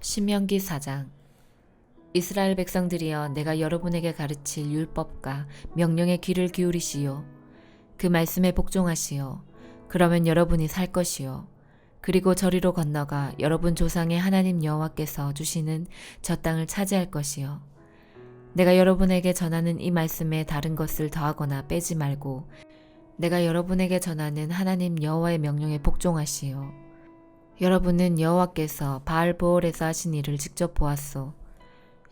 신명기 4장. 이스라엘 백성들이여, 내가 여러분에게 가르칠 율법과 명령의 귀를 기울이시오. 그 말씀에 복종하시오. 그러면 여러분이 살 것이요. 그리고 저리로 건너가 여러분 조상의 하나님 여호와께서 주시는 저 땅을 차지할 것이요. 내가 여러분에게 전하는 이 말씀에 다른 것을 더하거나 빼지 말고 내가 여러분에게 전하는 하나님 여호와의 명령에 복종하시오. 여러분은 여호와께서 바알보올에서 하신 일을 직접 보았소.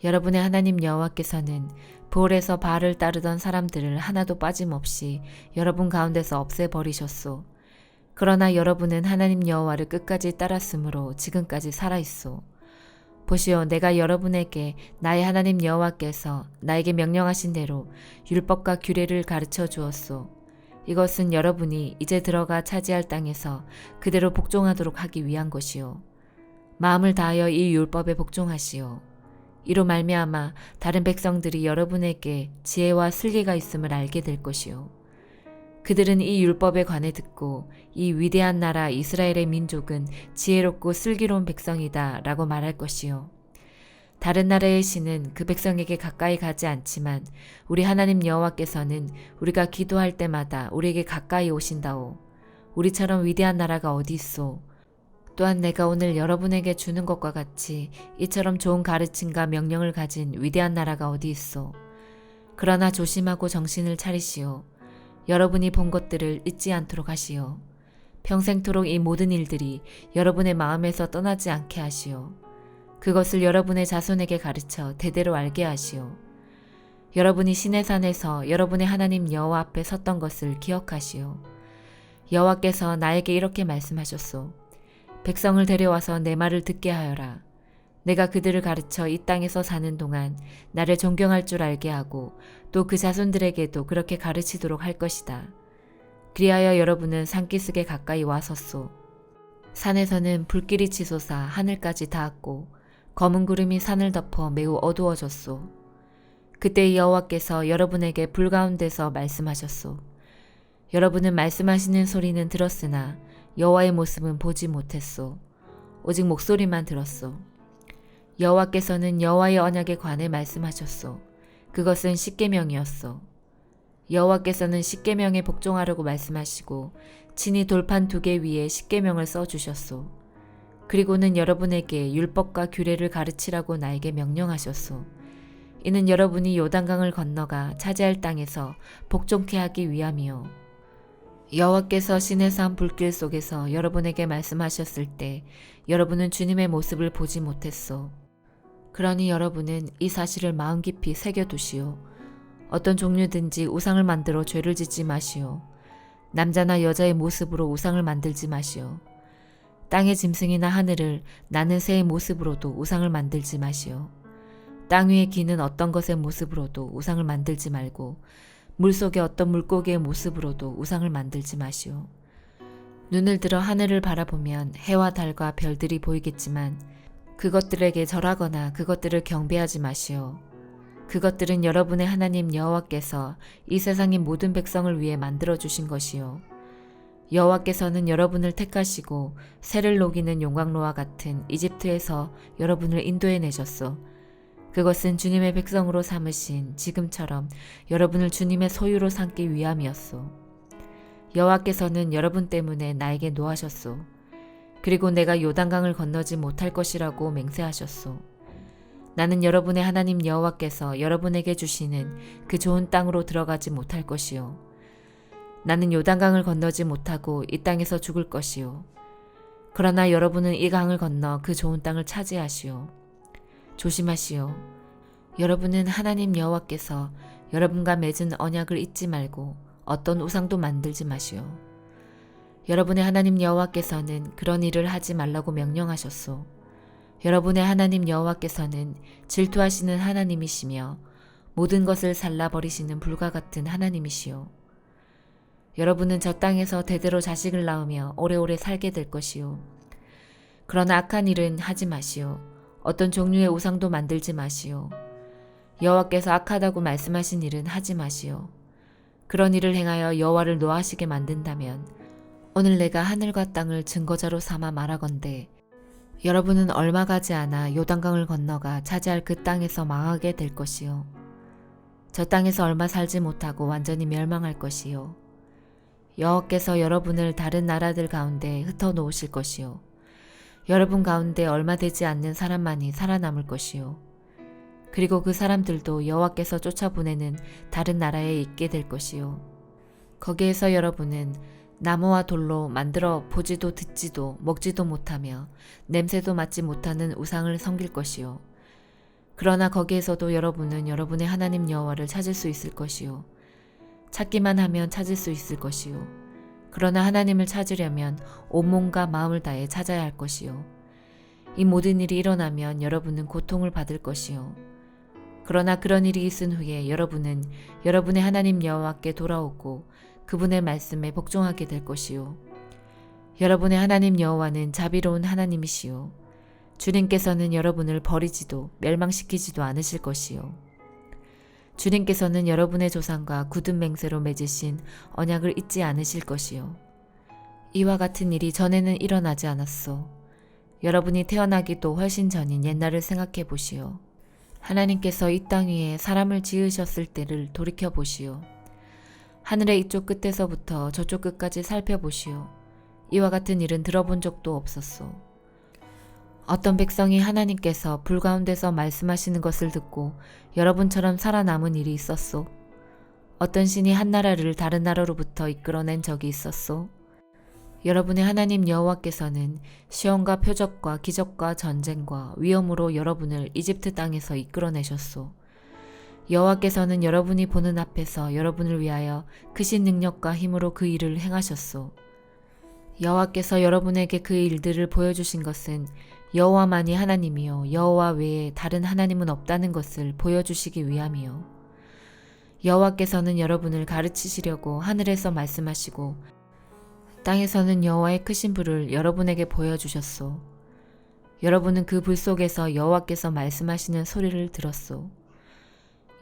여러분의 하나님 여호와께서는 보올에서 바알을 따르던 사람들을 하나도 빠짐없이 여러분 가운데서 없애버리셨소. 그러나 여러분은 하나님 여호와를 끝까지 따랐으므로 지금까지 살아있소. 보시오, 내가 여러분에게 나의 하나님 여호와께서 나에게 명령하신 대로 율법과 규례를 가르쳐 주었소. 이것은 여러분이 이제 들어가 차지할 땅에서 그대로 복종하도록 하기 위한 것이요. 마음을 다하여 이 율법에 복종하시오. 이로 말미암아 다른 백성들이 여러분에게 지혜와 슬기가 있음을 알게 될 것이요. 그들은 이 율법에 관해 듣고 이 위대한 나라 이스라엘의 민족은 지혜롭고 슬기로운 백성이다 라고 말할 것이요. 다른 나라의 신은 그 백성에게 가까이 가지 않지만 우리 하나님 여호와께서는 우리가 기도할 때마다 우리에게 가까이 오신다오. 우리처럼 위대한 나라가 어디 있소. 또한 내가 오늘 여러분에게 주는 것과 같이 이처럼 좋은 가르침과 명령을 가진 위대한 나라가 어디 있소. 그러나 조심하고 정신을 차리시오. 여러분이 본 것들을 잊지 않도록 하시오. 평생토록 이 모든 일들이 여러분의 마음에서 떠나지 않게 하시오. 그것을 여러분의 자손에게 가르쳐 대대로 알게 하시오. 여러분이 시내산에서 여러분의 하나님 여호와 앞에 섰던 것을 기억하시오. 여호와께서 나에게 이렇게 말씀하셨소. 백성을 데려와서 내 말을 듣게 하여라. 내가 그들을 가르쳐 이 땅에서 사는 동안 나를 존경할 줄 알게 하고 또 그 자손들에게도 그렇게 가르치도록 할 것이다. 그리하여 여러분은 산기슭에 가까이 와 섰소. 산에서는 불길이 치솟아 하늘까지 닿았고 검은 구름이 산을 덮어 매우 어두워졌소. 그때 여호와께서 여러분에게 불 가운데서 말씀하셨소. 여러분은 말씀하시는 소리는 들었으나 여호와의 모습은 보지 못했소. 오직 목소리만 들었소. 여호와께서는 여호와의 언약에 관해 말씀하셨소. 그것은 십계명이었소. 여호와께서는 십계명에 복종하라고 말씀하시고 친히 돌판 2개 위에 십계명을 써주셨소. 그리고는 여러분에게 율법과 규례를 가르치라고 나에게 명령하셨소. 이는 여러분이 요단강을 건너가 차지할 땅에서 복종케 하기 위함이요. 여호와께서 시내산 불길 속에서 여러분에게 말씀하셨을 때 여러분은 주님의 모습을 보지 못했소. 그러니 여러분은 이 사실을 마음 깊이 새겨두시오. 어떤 종류든지 우상을 만들어 죄를 짓지 마시오. 남자나 여자의 모습으로 우상을 만들지 마시오. 땅의 짐승이나 하늘을 나는 새의 모습으로도 우상을 만들지 마시오. 땅 위에 기는 어떤 것의 모습으로도 우상을 만들지 말고 물속의 어떤 물고기의 모습으로도 우상을 만들지 마시오. 눈을 들어 하늘을 바라보면 해와 달과 별들이 보이겠지만 그것들에게 절하거나 그것들을 경배하지 마시오. 그것들은 여러분의 하나님 여호와께서 이 세상의 모든 백성을 위해 만들어주신 것이요. 여호와께서는 여러분을 택하시고 새를 녹이는 용광로와 같은 이집트에서 여러분을 인도해내셨소. 그것은 주님의 백성으로 삼으신 지금처럼 여러분을 주님의 소유로 삼기 위함이었소. 여호와께서는 여러분 때문에 나에게 노하셨소. 그리고 내가 요단강을 건너지 못할 것이라고 맹세하셨소. 나는 여러분의 하나님 여호와께서 여러분에게 주시는 그 좋은 땅으로 들어가지 못할 것이요. 나는 요단강을 건너지 못하고 이 땅에서 죽을 것이요. 그러나 여러분은 이 강을 건너 그 좋은 땅을 차지하시오. 조심하시오. 여러분은 하나님 여호와께서 여러분과 맺은 언약을 잊지 말고 어떤 우상도 만들지 마시오. 여러분의 하나님 여호와께서는 그런 일을 하지 말라고 명령하셨소. 여러분의 하나님 여호와께서는 질투하시는 하나님이시며 모든 것을 살라버리시는 불과 같은 하나님이시오. 여러분은 저 땅에서 대대로 자식을 낳으며 오래오래 살게 될 것이요. 그러나 악한 일은 하지 마시오. 어떤 종류의 우상도 만들지 마시오. 여호와께서 악하다고 말씀하신 일은 하지 마시오. 그런 일을 행하여 여호와를 노하시게 만든다면 오늘 내가 하늘과 땅을 증거자로 삼아 말하건대 여러분은 얼마 가지 않아 요단강을 건너가 차지할 그 땅에서 망하게 될 것이요. 저 땅에서 얼마 살지 못하고 완전히 멸망할 것이요. 여호와께서 여러분을 다른 나라들 가운데 흩어 놓으실 것이요. 여러분 가운데 얼마 되지 않는 사람만이 살아남을 것이요. 그리고 그 사람들도 여호와께서 쫓아보내는 다른 나라에 있게 될 것이요. 거기에서 여러분은 나무와 돌로 만들어 보지도 듣지도 먹지도 못하며 냄새도 맡지 못하는 우상을 섬길 것이요. 그러나 거기에서도 여러분은 여러분의 하나님 여호와를 찾을 수 있을 것이요. 찾기만 하면 찾을 수 있을 것이요. 그러나 하나님을 찾으려면 온몸과 마음을 다해 찾아야 할 것이요. 이 모든 일이 일어나면 여러분은 고통을 받을 것이요. 그러나 그런 일이 있은 후에 여러분은 여러분의 하나님 여호와께 돌아오고 그분의 말씀에 복종하게 될 것이요. 여러분의 하나님 여호와는 자비로운 하나님이시요. 주님께서는 여러분을 버리지도 멸망시키지도 않으실 것이요. 주님께서는 여러분의 조상과 굳은 맹세로 맺으신 언약을 잊지 않으실 것이요. 이와 같은 일이 전에는 일어나지 않았소. 여러분이 태어나기도 훨씬 전인 옛날을 생각해 보시오. 하나님께서 이 땅 위에 사람을 지으셨을 때를 돌이켜 보시오. 하늘의 이쪽 끝에서부터 저쪽 끝까지 살펴보시오. 이와 같은 일은 들어본 적도 없었소. 어떤 백성이 하나님께서 불 가운데서 말씀하시는 것을 듣고 여러분처럼 살아남은 일이 있었소. 어떤 신이 한 나라를 다른 나라로부터 이끌어낸 적이 있었소. 여러분의 하나님 여호와께서는 시험과 표적과 기적과 전쟁과 위험으로 여러분을 이집트 땅에서 이끌어내셨소. 여호와께서는 여러분이 보는 앞에서 여러분을 위하여 크신 능력과 힘으로 그 일을 행하셨소. 여호와께서 여러분에게 그 일들을 보여주신 것은 여호와만이 하나님이요 여호와 외에 다른 하나님은 없다는 것을 보여주시기 위함이요. 여호와께서는 여러분을 가르치시려고 하늘에서 말씀하시고 땅에서는 여호와의 크신 불을 여러분에게 보여주셨소. 여러분은 그 불 속에서 여호와께서 말씀하시는 소리를 들었소.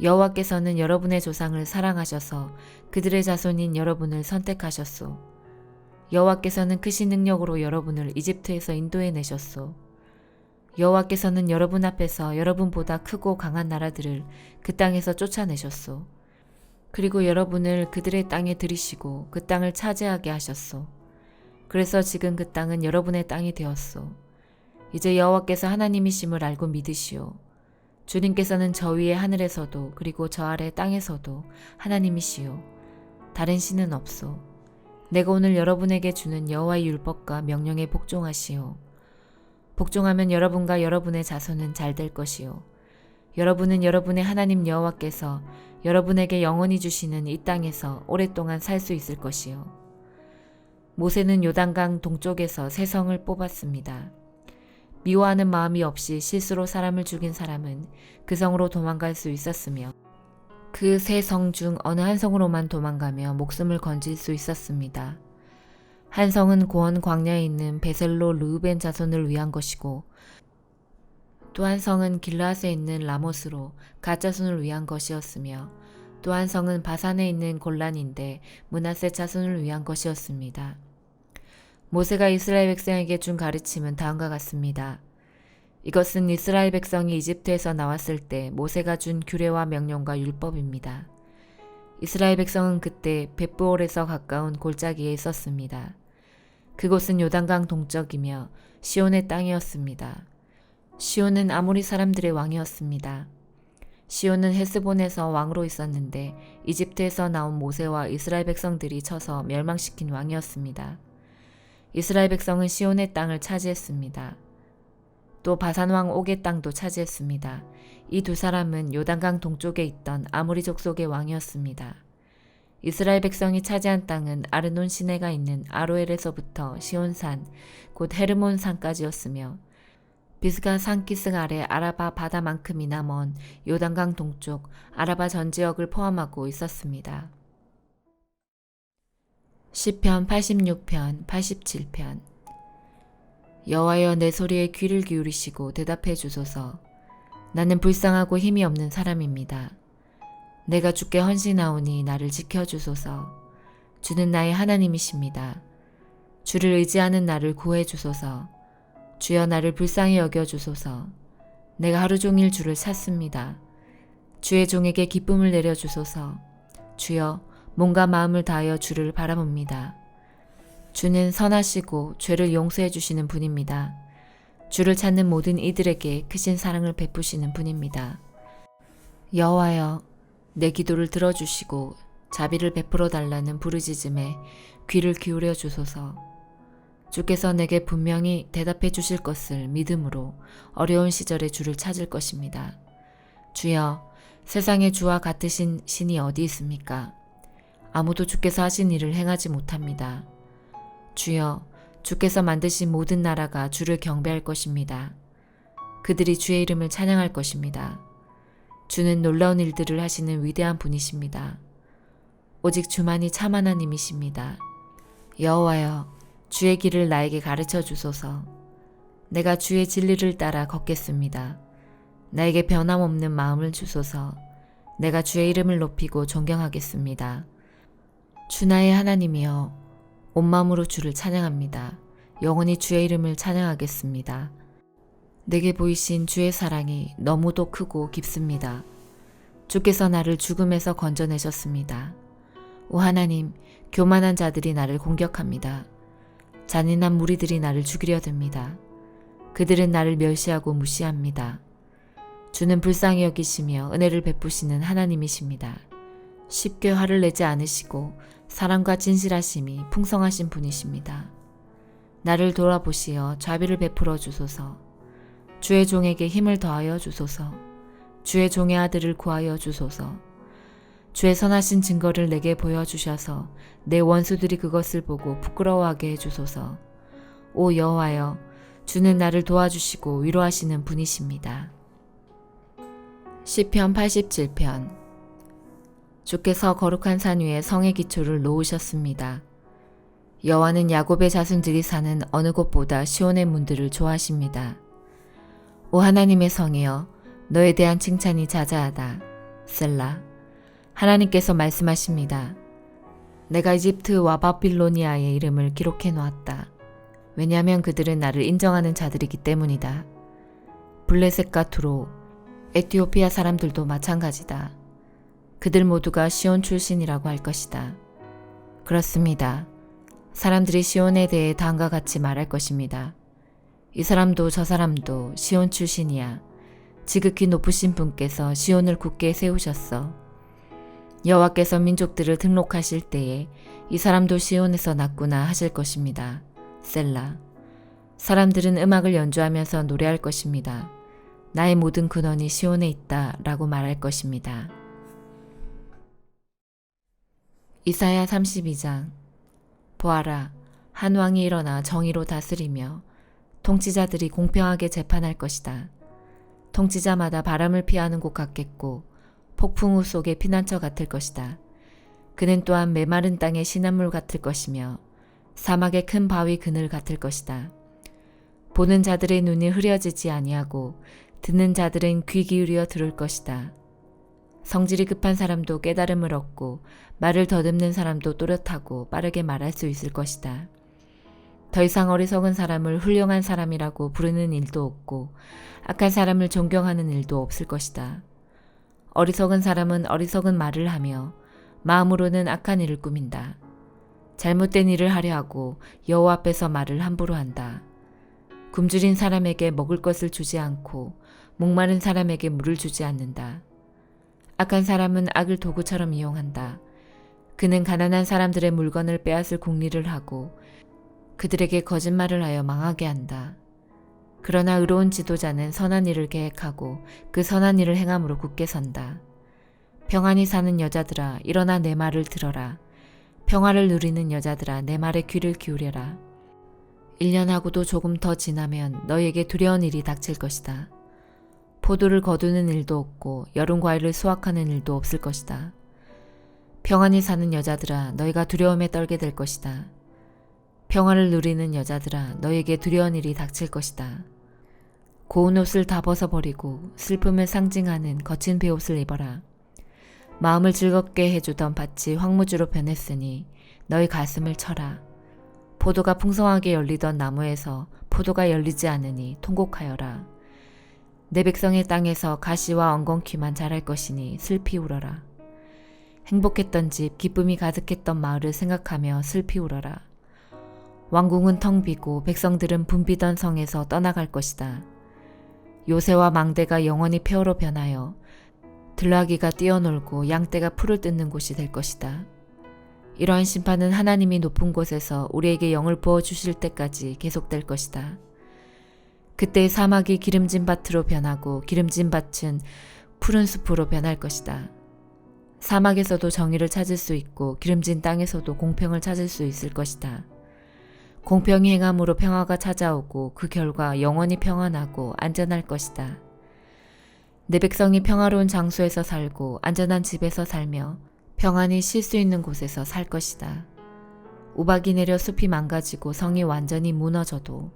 여호와께서는 여러분의 조상을 사랑하셔서 그들의 자손인 여러분을 선택하셨소. 여호와께서는 크신 능력으로 여러분을 이집트에서 인도해내셨소. 여호와께서는 여러분 앞에서 여러분보다 크고 강한 나라들을 그 땅에서 쫓아내셨소. 그리고 여러분을 그들의 땅에 들이시고 그 땅을 차지하게 하셨소. 그래서 지금 그 땅은 여러분의 땅이 되었소. 이제 여호와께서 하나님이심을 알고 믿으시오. 주님께서는 저 위에 하늘에서도 그리고 저 아래 땅에서도 하나님이시오. 다른 신은 없소. 내가 오늘 여러분에게 주는 여호와의 율법과 명령에 복종하시오. 복종하면 여러분과 여러분의 자손은 잘 될 것이요. 여러분은 여러분의 하나님 여호와께서 여러분에게 영원히 주시는 이 땅에서 오랫동안 살 수 있을 것이요. 모세는 요단강 동쪽에서 세 성을 뽑았습니다. 미워하는 마음이 없이 실수로 사람을 죽인 사람은 그 성으로 도망갈 수 있었으며 그 세 성 중 어느 한 성으로만 도망가며 목숨을 건질 수 있었습니다. 한 성은 고원 광야에 있는 베셀로 르우벤 자손을 위한 것이고 또 한 성은 길르앗에 있는 라못으로 갓 자손을 위한 것이었으며 또 한 성은 바산에 있는 골란인데 므낫세 자손을 위한 것이었습니다. 모세가 이스라엘 백성에게 준 가르침은 다음과 같습니다. 이것은 이스라엘 백성이 이집트에서 나왔을 때 모세가 준 규례와 명령과 율법입니다. 이스라엘 백성은 그때 벳부올에서 가까운 골짜기에 있었습니다. 그곳은 요단강 동쪽이며 시온의 땅이었습니다. 시온은 아모리 사람들의 왕이었습니다. 시온은 헤스본에서 왕으로 있었는데 이집트에서 나온 모세와 이스라엘 백성들이 쳐서 멸망시킨 왕이었습니다. 이스라엘 백성은 시온의 땅을 차지했습니다. 또 바산 왕 옥의 땅도 차지했습니다. 이 두 사람은 요단강 동쪽에 있던 아모리 족속의 왕이었습니다. 이스라엘 백성이 차지한 땅은 아르논 시내가 있는 아로엘에서부터 시온산 곧 헤르몬 산까지였으며 비스가 산기슭 아래 아라바 바다만큼이나 먼 요단강 동쪽 아라바 전 지역을 포함하고 있었습니다. 시편 86편 87편 여호와여 내 소리에 귀를 기울이시고 대답해 주소서. 나는 불쌍하고 힘이 없는 사람입니다. 내가 주께 헌신하오니 나를 지켜주소서. 주는 나의 하나님이십니다. 주를 의지하는 나를 구해 주소서. 주여 나를 불쌍히 여겨주소서. 내가 하루 종일 주를 찾습니다. 주의 종에게 기쁨을 내려주소서. 주여 몸과 마음을 다하여 주를 바라봅니다. 주는 선하시고 죄를 용서해 주시는 분입니다. 주를 찾는 모든 이들에게 크신 사랑을 베푸시는 분입니다. 여호와여, 내 기도를 들어주시고 자비를 베풀어 달라는 부르짖음에 귀를 기울여 주소서. 주께서 내게 분명히 대답해 주실 것을 믿음으로 어려운 시절에 주를 찾을 것입니다. 주여, 세상에 주와 같으신 신이 어디 있습니까? 아무도 주께서 하신 일을 행하지 못합니다. 주여, 주께서 만드신 모든 나라가 주를 경배할 것입니다. 그들이 주의 이름을 찬양할 것입니다. 주는 놀라운 일들을 하시는 위대한 분이십니다. 오직 주만이 참 하나님이십니다. 여호와여, 주의 길을 나에게 가르쳐 주소서. 내가 주의 진리를 따라 걷겠습니다. 나에게 변함없는 마음을 주소서. 내가 주의 이름을 높이고 존경하겠습니다. 주 나의 하나님이여, 온 마음으로 주를 찬양합니다. 영원히 주의 이름을 찬양하겠습니다. 내게 보이신 주의 사랑이 너무도 크고 깊습니다. 주께서 나를 죽음에서 건져내셨습니다. 오 하나님, 교만한 자들이 나를 공격합니다. 잔인한 무리들이 나를 죽이려 듭니다. 그들은 나를 멸시하고 무시합니다. 주는 불쌍히 여기시며 은혜를 베푸시는 하나님이십니다. 쉽게 화를 내지 않으시고 사랑과 진실하심이 풍성하신 분이십니다. 나를 돌아보시어 자비를 베풀어 주소서. 주의 종에게 힘을 더하여 주소서. 주의 종의 아들을 구하여 주소서. 주의 선하신 증거를 내게 보여주셔서 내 원수들이 그것을 보고 부끄러워하게 해주소서. 오 여호와여, 주는 나를 도와주시고 위로하시는 분이십니다. 시편 87편. 주께서 거룩한 산 위에 성의 기초를 놓으셨습니다. 여호와는 야곱의 자손들이 사는 어느 곳보다 시온의 문들을 좋아하십니다. 오 하나님의 성이여, 너에 대한 칭찬이 자자하다. 셀라. 하나님께서 말씀하십니다. 내가 이집트와 바빌로니아의 이름을 기록해 놓았다. 왜냐하면 그들은 나를 인정하는 자들이기 때문이다. 블레셋과 투로, 에티오피아 사람들도 마찬가지다. 그들 모두가 시온 출신이라고 할 것이다. 그렇습니다. 사람들이 시온에 대해 다음과 같이 말할 것입니다. 이 사람도 저 사람도 시온 출신이야. 지극히 높으신 분께서 시온을 굳게 세우셨어. 여호와께서 민족들을 등록하실 때에 이 사람도 시온에서 났구나 하실 것입니다. 셀라. 사람들은 음악을 연주하면서 노래할 것입니다. 나의 모든 근원이 시온에 있다 라고 말할 것입니다. 이사야 32장. 보아라, 한 왕이 일어나 정의로 다스리며 통치자들이 공평하게 재판할 것이다. 통치자마다 바람을 피하는 것 같겠고 폭풍우 속의 피난처 같을 것이다. 그는 또한 메마른 땅의 시냇물 같을 것이며 사막의 큰 바위 그늘 같을 것이다. 보는 자들의 눈이 흐려지지 아니하고 듣는 자들은 귀 기울여 들을 것이다. 성질이 급한 사람도 깨달음을 얻고 말을 더듬는 사람도 또렷하고 빠르게 말할 수 있을 것이다. 더 이상 어리석은 사람을 훌륭한 사람이라고 부르는 일도 없고 악한 사람을 존경하는 일도 없을 것이다. 어리석은 사람은 어리석은 말을 하며 마음으로는 악한 일을 꾸민다. 잘못된 일을 하려 하고 여호와 앞에서 말을 함부로 한다. 굶주린 사람에게 먹을 것을 주지 않고 목마른 사람에게 물을 주지 않는다. 악한 사람은 악을 도구처럼 이용한다. 그는 가난한 사람들의 물건을 빼앗을 궁리를 하고 그들에게 거짓말을 하여 망하게 한다. 그러나 의로운 지도자는 선한 일을 계획하고 그 선한 일을 행함으로 굳게 선다. 평안히 사는 여자들아, 일어나 내 말을 들어라. 평화를 누리는 여자들아, 내 말에 귀를 기울여라. 1년하고도 조금 더 지나면 너희에게 두려운 일이 닥칠 것이다. 포도를 거두는 일도 없고 여름 과일을 수확하는 일도 없을 것이다. 평안히 사는 여자들아, 너희가 두려움에 떨게 될 것이다. 평화를 누리는 여자들아, 너희에게 두려운 일이 닥칠 것이다. 고운 옷을 다 벗어버리고 슬픔을 상징하는 거친 베옷을 입어라. 마음을 즐겁게 해주던 밭이 황무지로 변했으니 너희 가슴을 쳐라. 포도가 풍성하게 열리던 나무에서 포도가 열리지 않으니 통곡하여라. 내 백성의 땅에서 가시와 엉겅퀴만 자랄 것이니 슬피 울어라. 행복했던 집, 기쁨이 가득했던 마을을 생각하며 슬피 울어라. 왕궁은 텅 비고 백성들은 붐비던 성에서 떠나갈 것이다. 요새와 망대가 영원히 폐허로 변하여 들나귀가 뛰어놀고 양떼가 풀을 뜯는 곳이 될 것이다. 이러한 심판은 하나님이 높은 곳에서 우리에게 영을 부어주실 때까지 계속될 것이다. 그때 사막이 기름진 밭으로 변하고 기름진 밭은 푸른 숲으로 변할 것이다. 사막에서도 정의를 찾을 수 있고 기름진 땅에서도 공평을 찾을 수 있을 것이다. 공평히 행함으로 평화가 찾아오고 그 결과 영원히 평안하고 안전할 것이다. 내 백성이 평화로운 장소에서 살고 안전한 집에서 살며 평안히 쉴 수 있는 곳에서 살 것이다. 우박이 내려 숲이 망가지고 성이 완전히 무너져도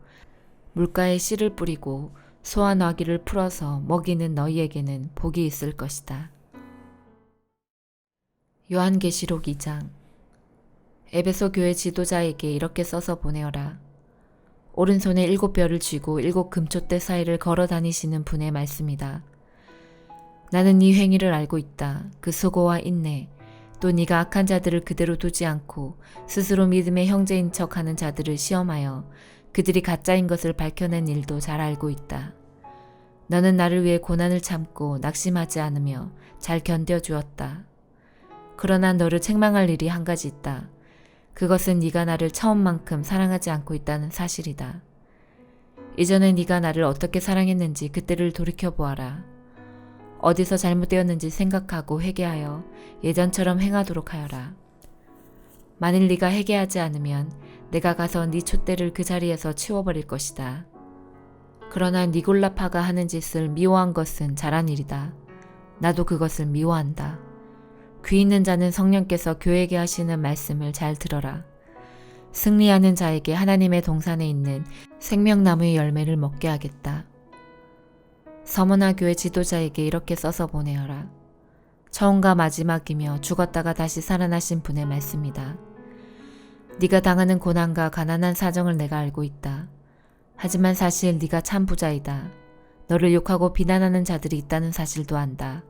물가에 씨를 뿌리고 소와 나귀를 풀어서 먹이는 너희에게는 복이 있을 것이다. 요한계시록 2장. 에베소 교회 지도자에게 이렇게 써서 보내어라. 오른손에 7뼈를 쥐고 7 금촛대 사이를 걸어 다니시는 분의 말씀이다. 나는 네 행위를 알고 있다. 그 수고와 인내, 또 네가 악한 자들을 그대로 두지 않고 스스로 믿음의 형제인 척하는 자들을 시험하여 그들이 가짜인 것을 밝혀낸 일도 잘 알고 있다. 너는 나를 위해 고난을 참고 낙심하지 않으며 잘 견뎌주었다. 그러나 너를 책망할 일이 한 가지 있다. 그것은 네가 나를 처음만큼 사랑하지 않고 있다는 사실이다. 이전에 네가 나를 어떻게 사랑했는지 그때를 돌이켜보아라. 어디서 잘못되었는지 생각하고 회개하여 예전처럼 행하도록 하여라. 만일 네가 회개하지 않으면 내가 가서 네 촛대를 그 자리에서 치워버릴 것이다. 그러나 니골라파가 하는 짓을 미워한 것은 잘한 일이다. 나도 그것을 미워한다. 귀 있는 자는 성령께서 교회에게 하시는 말씀을 잘 들어라. 승리하는 자에게 하나님의 동산에 있는 생명나무의 열매를 먹게 하겠다. 서머나 교회 지도자에게 이렇게 써서 보내어라. 처음과 마지막이며 죽었다가 다시 살아나신 분의 말씀이다. 네가 당하는 고난과 가난한 사정을 내가 알고 있다. 하지만 사실 네가 참 부자이다. 너를 욕하고 비난하는 자들이 있다는 사실도 안다.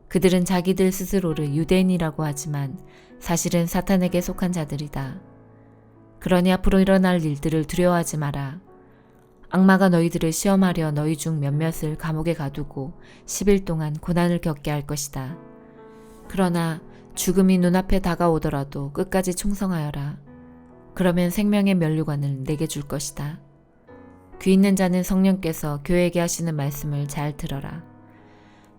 그들은 자기들 스스로를 유대인이라고 하지만 사실은 사탄에게 속한 자들이다. 그러니 앞으로 일어날 일들을 두려워하지 마라. 악마가 너희들을 시험하려 너희 중 몇몇을 감옥에 가두고 10일 동안 고난을 겪게 할 것이다. 그러나 죽음이 눈앞에 다가오더라도 끝까지 충성하여라. 그러면 생명의 면류관을 내게 줄 것이다. 귀 있는 자는 성령께서 교회에게 하시는 말씀을 잘 들어라.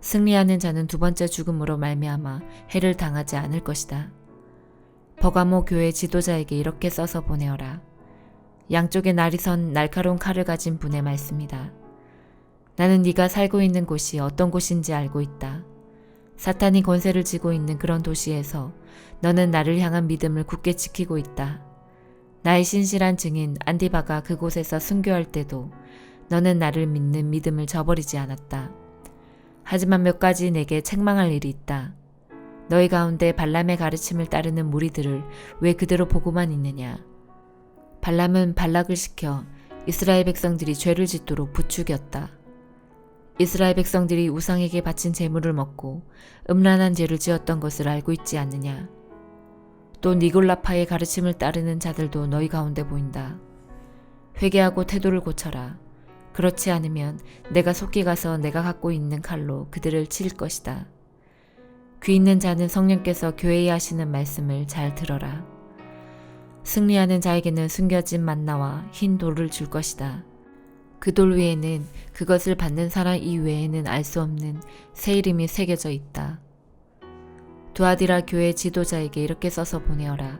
승리하는 자는 두 번째 죽음으로 말미암아 해를 당하지 않을 것이다. 버가모 교회 지도자에게 이렇게 써서 보내어라. 양쪽에 날이 선 날카로운 칼을 가진 분의 말씀이다. 나는 네가 살고 있는 곳이 어떤 곳인지 알고 있다. 사탄이 권세를 쥐고 있는 그런 도시에서 너는 나를 향한 믿음을 굳게 지키고 있다. 나의 신실한 증인 안디바가 그곳에서 순교할 때도 너는 나를 믿는 믿음을 저버리지 않았다. 하지만 몇 가지 내게 책망할 일이 있다. 너희 가운데 발람의 가르침을 따르는 무리들을 왜 그대로 보고만 있느냐. 발람은 발락을 시켜 이스라엘 백성들이 죄를 짓도록 부추겼다. 이스라엘 백성들이 우상에게 바친 제물을 먹고 음란한 죄를 지었던 것을 알고 있지 않느냐. 또 니골라파의 가르침을 따르는 자들도 너희 가운데 보인다. 회개하고 태도를 고쳐라. 그렇지 않으면 내가 속히 가서 내가 갖고 있는 칼로 그들을 칠 것이다. 귀 있는 자는 성령께서 교회에 하시는 말씀을 잘 들어라. 승리하는 자에게는 숨겨진 만나와 흰 돌을 줄 것이다. 그 돌 위에는 그것을 받는 사람 이외에는 알 수 없는 새 이름이 새겨져 있다. 두아디라 교회 지도자에게 이렇게 써서 보내어라.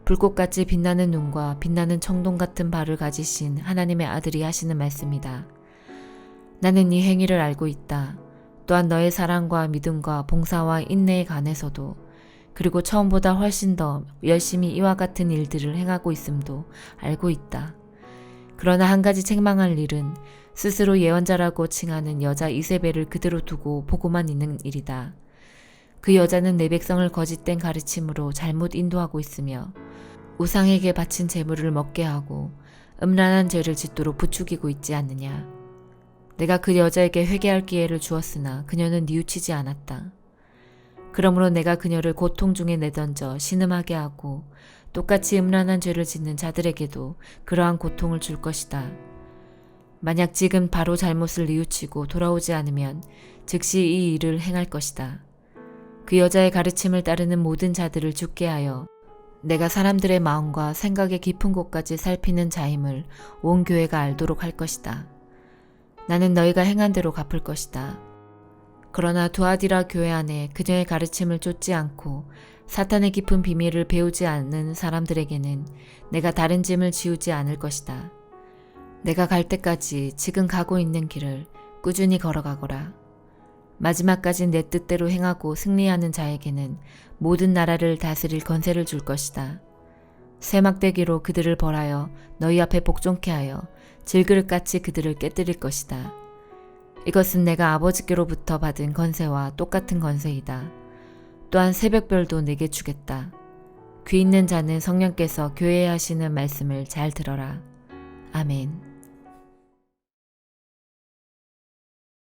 불꽃같이 빛나는 눈과 빛나는 청동 같은 발을 가지신 하나님의 아들이 하시는 말씀이다. 나는 네 행위를 알고 있다. 또한 너의 사랑과 믿음과 봉사와 인내에 관해서도, 그리고 처음보다 훨씬 더 열심히 이와 같은 일들을 행하고 있음도 알고 있다. 그러나 한 가지 책망할 일은 스스로 예언자라고 칭하는 여자 이세벨을 그대로 두고 보고만 있는 일이다. 그 여자는 내 백성을 거짓된 가르침으로 잘못 인도하고 있으며 우상에게 바친 제물을 먹게 하고 음란한 죄를 짓도록 부추기고 있지 않느냐. 내가 그 여자에게 회개할 기회를 주었으나 그녀는 뉘우치지 않았다. 그러므로 내가 그녀를 고통 중에 내던져 신음하게 하고 똑같이 음란한 죄를 짓는 자들에게도 그러한 고통을 줄 것이다. 만약 지금 바로 잘못을 뉘우치고 돌아오지 않으면 즉시 이 일을 행할 것이다. 그 여자의 가르침을 따르는 모든 자들을 죽게 하여 내가 사람들의 마음과 생각의 깊은 곳까지 살피는 자임을 온 교회가 알도록 할 것이다. 나는 너희가 행한 대로 갚을 것이다. 그러나 두아디라 교회 안에 그녀의 가르침을 쫓지 않고 사탄의 깊은 비밀을 배우지 않는 사람들에게는 내가 다른 짐을 지우지 않을 것이다. 내가 갈 때까지 지금 가고 있는 길을 꾸준히 걸어가거라. 마지막까지 내 뜻대로 행하고 승리하는 자에게는 모든 나라를 다스릴 권세를 줄 것이다. 쇠막대기로 그들을 벌하여 너희 앞에 복종케 하여 질그릇같이 그들을 깨뜨릴 것이다. 이것은 내가 아버지께로부터 받은 권세와 똑같은 권세이다. 또한 새벽별도 내게 주겠다. 귀 있는 자는 성령께서 교회에 하시는 말씀을 잘 들어라. 아멘.